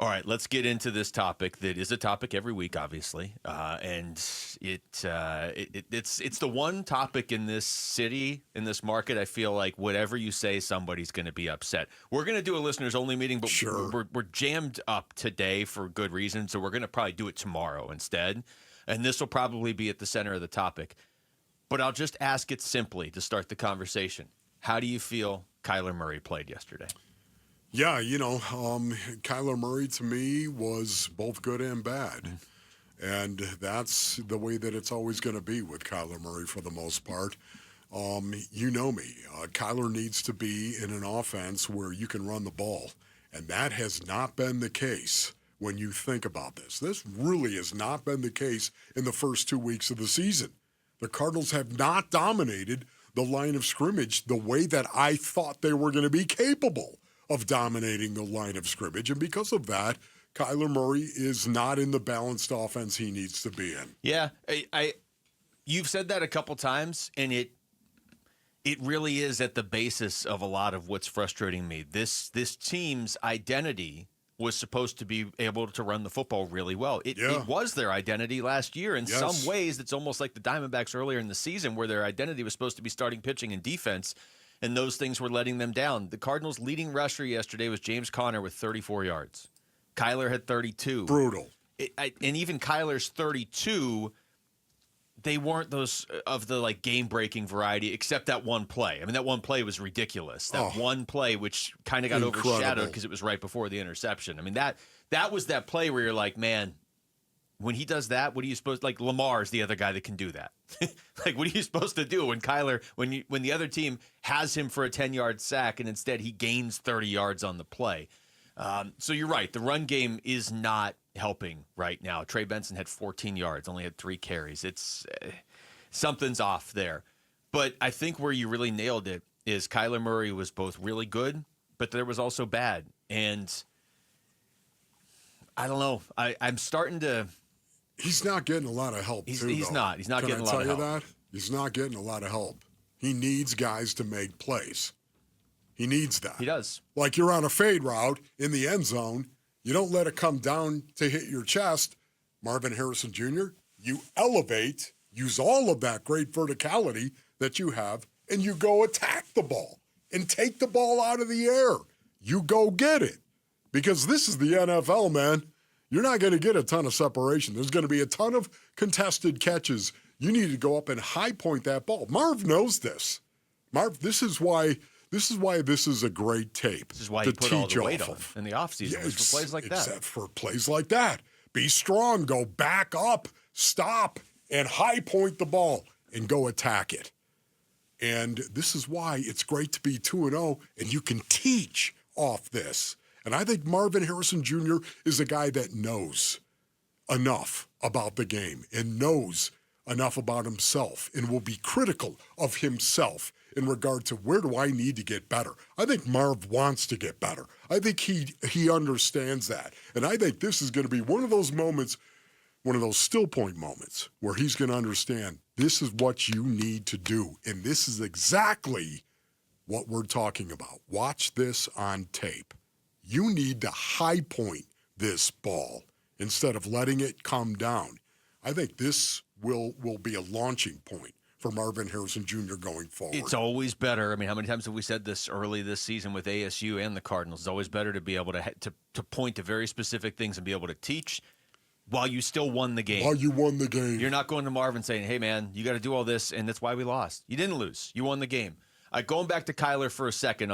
All right, let's get into this topic that is a topic every week, obviously, and it's the one topic in this city, in this market. I feel like whatever you say, somebody's going to be upset. We're going to do a listeners only meeting, but Sure. we're jammed up today for good reason, so we're going to probably do it tomorrow instead, and this will probably be at the center of the topic. But I'll just ask it simply to start the conversation. How do you feel Kyler Murray played yesterday? Yeah, Kyler Murray to me was both good and bad. And that's the way that it's always going to be with Kyler Murray for the most part. You know me. Kyler needs to be in an offense where you can run the ball. And that has not been the case when you think about this. This really has not been the case in the first 2 weeks of the season. The Cardinals have not dominated the line of scrimmage the way that I thought they were going to be capable of dominating the line of scrimmage. And because of that, Kyler Murray is not in the balanced offense he needs to be in. Yeah, you've said that a couple times, and it really is at the basis of a lot of what's frustrating me. This team's identity was supposed to be able to run the football really well. It was their identity last year. In some ways, it's almost like the Diamondbacks earlier in the season where their identity was supposed to be starting pitching and defense, and those things were letting them down. The Cardinals' leading rusher yesterday was James Conner with 34 yards. Kyler had 32. Brutal. And even Kyler's 32, they weren't those of the game-breaking variety, except that one play. I mean, that one play was ridiculous. That one play, which kind of got overshadowed because it was right before the interception. I mean, that was that play where you're like, man, when he does that, what are you supposed to, like, Lamar's the other guy that can do that. Like, what are you supposed to do when Kyler, when the other team has him for a 10-yard sack and instead he gains 30 yards on the play? So you're right. The run game is not helping right now. Trey Benson had 14 yards, only had 3 carries. It's something's off there. But I think where you really nailed it is Kyler Murray was both really good, but there was also bad. And I don't know. I'm starting to. He's not getting a lot of help, He's though. not. He's not getting a lot of help. Can I tell you that? He's not getting a lot of help. He needs guys to make plays. He needs that. He does. Like you're on a fade route in the end zone. You don't let it come down to hit your chest. Marvin Harrison Jr., you elevate, use all of that great verticality that you have, and you go attack the ball and take the ball out of the air. You go get it. Because this is the NFL, man. You're not going to get a ton of separation. There's going to be a ton of contested catches. You need to go up and high point that ball. Marv knows this. Marv, this is why this is a great tape. This is why he put all the weight on in the offseason. Was for plays like that. Except for plays like that. Be strong. Go back up. Stop. And high point the ball. And go attack it. And this is why it's great to be 2-0. And you can teach off this. And I think Marvin Harrison Jr. is a guy that knows enough about the game and knows enough about himself and will be critical of himself in regard to where do I need to get better. I think Marv wants to get better. I think he understands that. And I think this is going to be one of those moments, one of those still point moments where he's going to understand this is what you need to do. And this is exactly what we're talking about. Watch this on tape. You need to high point this ball instead of letting it come down. I think this will be a launching point for Marvin Harrison Jr. going forward. It's always better. I mean, how many times have we said this early this season with ASU and the Cardinals? It's always better to be able to point to very specific things and be able to teach while you still won the game. While you won the game. You're not going to Marvin saying, hey, man, you got to do all this, and that's why we lost. You didn't lose. You won the game. Going back to Kyler for a second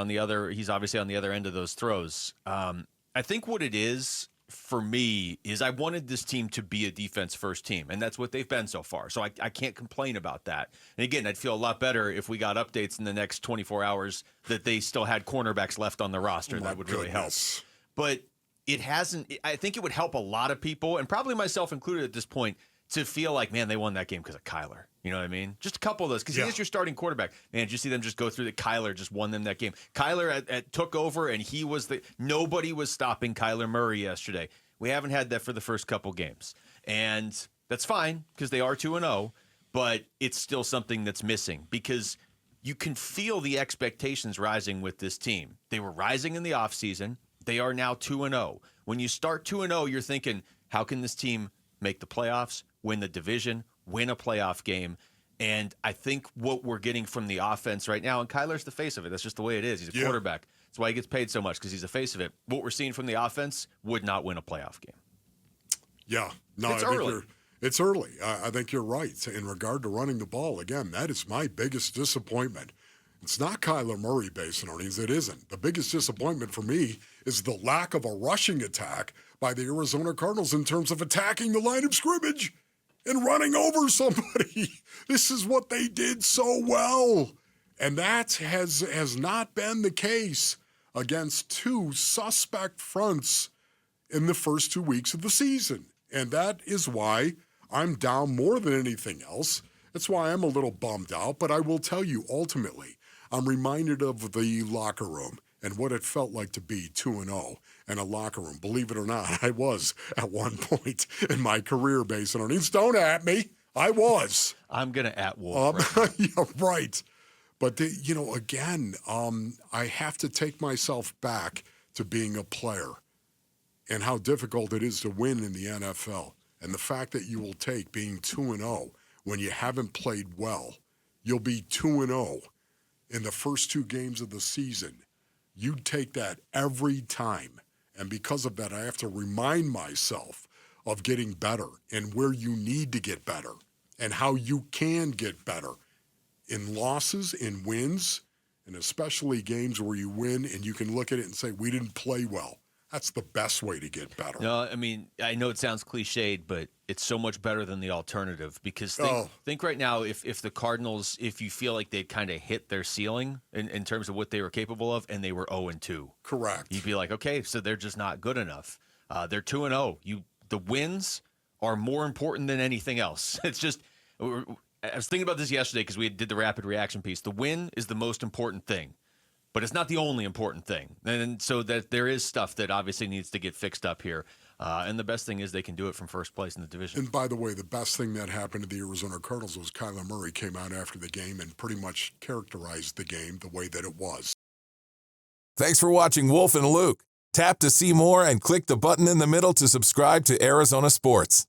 he's obviously on the other end of those throws. I think what it is for me is I wanted this team to be a defense-first team, and that's what they've been so far. So I can't complain about that. And again, I'd feel a lot better if we got updates in the next 24 hours that they still had cornerbacks left on the roster. That would really help. But it hasn't – I think it would help a lot of people, and probably myself included at this point, to feel like, man, they won that game because of Kyler. You know what I mean? Just a couple of those, because he is your starting quarterback. Man, did you see them just go through that? Kyler just won them that game. Kyler took over, and he was nobody was stopping Kyler Murray yesterday. We haven't had that for the first couple games. And that's fine, because they are 2-0, but it's still something that's missing, because you can feel the expectations rising with this team. They were rising in the offseason. They are now 2-0. When you start 2-0, you're thinking, how can this team make the playoffs, win the division, win a playoff game? And I think what we're getting from the offense right now, and Kyler's the face of it. That's just the way it is. He's a quarterback. That's why he gets paid so much, because he's the face of it. What we're seeing from the offense would not win a playoff game. Yeah. No, It's early. It's early. I think you're right. In regard to running the ball, again, that is my biggest disappointment. It's not Kyler Murray, Basinonians. It isn't. The biggest disappointment for me is the lack of a rushing attack by the Arizona Cardinals in terms of attacking the line of scrimmage and running over somebody. This is what they did so well. And that has not been the case against two suspect fronts in the first 2 weeks of the season. And that is why I'm down more than anything else. That's why I'm a little bummed out. But I will tell you, ultimately, I'm reminded of the locker room and what it felt like to be 2-0 in a locker room. Believe it or not, I was at one point in my career, Basinonians. Don't at me. I was. I'm going to at Wolf. Right yeah, right. But, again, I have to take myself back to being a player and how difficult it is to win in the NFL. And the fact that you will take being 2-0 when you haven't played well. You'll be 2-0 in the first 2 games of the season. You'd take that every time. And because of that, I have to remind myself of getting better and where you need to get better and how you can get better in losses, in wins, and especially games where you win and you can look at it and say, we didn't play well. That's the best way to get better. No, I mean, I know it sounds cliched, but it's so much better than the alternative, because think right now, if the Cardinals, if you feel like they kind of hit their ceiling in terms of what they were capable of, and they were 0-2. Correct. You'd be like, okay, so they're just not good enough. They're 2-0. The wins are more important than anything else. It's just, I was thinking about this yesterday because we did the rapid reaction piece. The win is the most important thing, but it's not the only important thing. And so that there is stuff that obviously needs to get fixed up here. And the best thing is they can do it from first place in the division. And by the way, the best thing that happened to the Arizona Cardinals was Kyler Murray came out after the game and pretty much characterized the game the way that it was. Thanks for watching Wolf and Luke. Tap to see more and click the button in the middle to subscribe to Arizona Sports.